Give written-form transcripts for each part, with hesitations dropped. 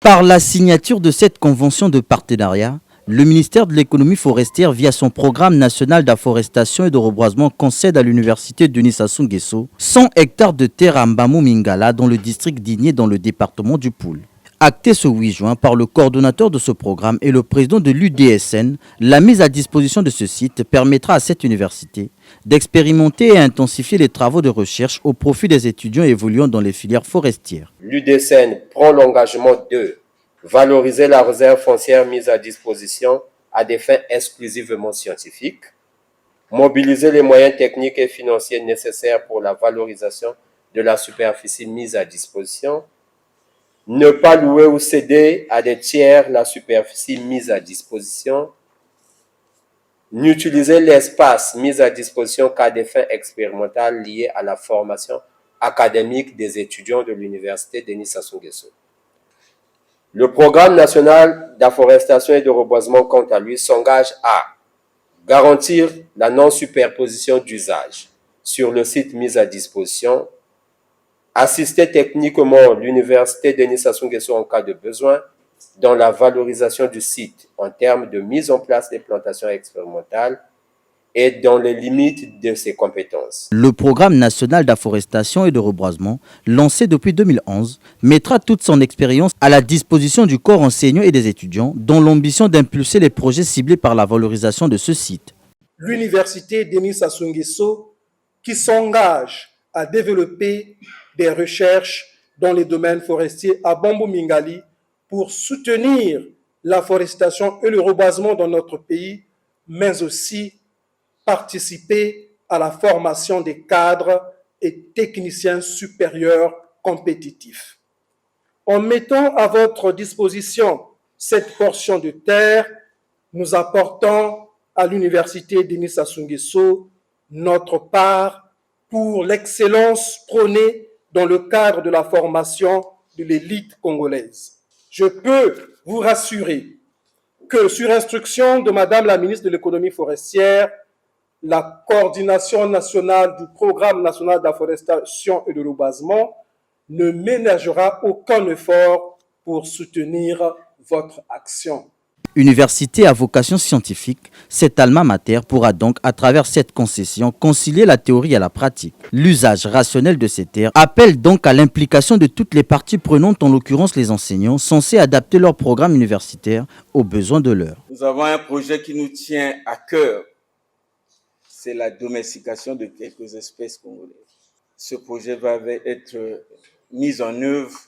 Par la signature de cette convention de partenariat, le ministère de l'économie forestière, via son programme national d'afforestation et de reboisement, concède à l'université Denis Sassou Nguesso 100 hectares de terre à Mbamou Mingala, dans le district d'Igné, dans le département du Poul. Acté ce 8 juin par le coordonnateur de ce programme et le président de l'UDSN, la mise à disposition de ce site permettra à cette université d'expérimenter et intensifier les travaux de recherche au profit des étudiants évoluant dans les filières forestières. L'UDSN prend l'engagement de valoriser la réserve foncière mise à disposition à des fins exclusivement scientifiques, mobiliser les moyens techniques et financiers nécessaires pour la valorisation de la superficie mise à disposition, ne pas louer ou céder à des tiers la superficie mise à disposition, n'utiliser l'espace mis à disposition qu'à des fins expérimentales liées à la formation académique des étudiants de l'université Denis Sassou Nguesso. Le programme national d'afforestation et de reboisement, quant à lui, s'engage à garantir la non-superposition d'usage sur le site mis à disposition, assister techniquement l'université Denis Sassou Nguesso en cas de besoin dans la valorisation du site en termes de mise en place des plantations expérimentales et dans les limites de ses compétences. Le programme national d'afforestation et de reboisement, lancé depuis 2011, mettra toute son expérience à la disposition du corps enseignant et des étudiants, dont l'ambition d'impulser les projets ciblés par la valorisation de ce site. L'université Denis Sassou Nguesso, qui s'engage à développer des recherches dans les domaines forestiers à Mbamou Mingali pour soutenir l'afforestation et le reboisement dans notre pays, mais aussi participer à la formation des cadres et techniciens supérieurs compétitifs. En mettant à votre disposition cette portion de terre, nous apportons à l'université Denis Sassou Nguesso notre part pour l'excellence prônée dans le cadre de la formation de l'élite congolaise. Je peux vous rassurer que, sur instruction de Madame la ministre de l'économie forestière, la coordination nationale du programme national d'afforestation et de reboisement ne ménagera aucun effort pour soutenir votre action. Université à vocation scientifique, cet alma mater pourra donc, à travers cette concession, concilier la théorie et la pratique. L'usage rationnel de ces terres appelle donc à l'implication de toutes les parties prenantes, en l'occurrence les enseignants, censés adapter leur programme universitaire aux besoins de l'heure. Nous avons un projet qui nous tient à cœur, c'est la domestication de quelques espèces congolaises. Ce projet va être mis en œuvre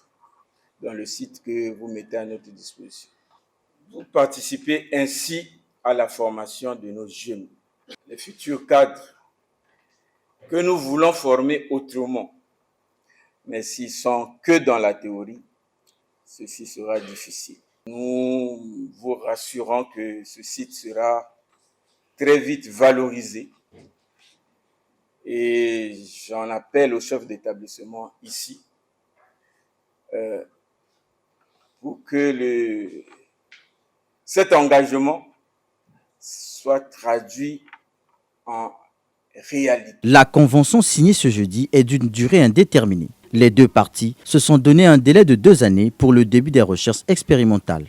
dans le site que vous mettez à notre disposition. Vous participez ainsi à la formation de nos jeunes, les futurs cadres que nous voulons former autrement. Mais s'ils sont que dans la théorie, ceci sera difficile. Nous vous rassurons que ce site sera très vite valorisé et j'en appelle au chef d'établissement ici pour que cet engagement soit traduit en réalité. La convention signée ce jeudi est d'une durée indéterminée. Les deux parties se sont donné un délai de 2 années pour le début des recherches expérimentales.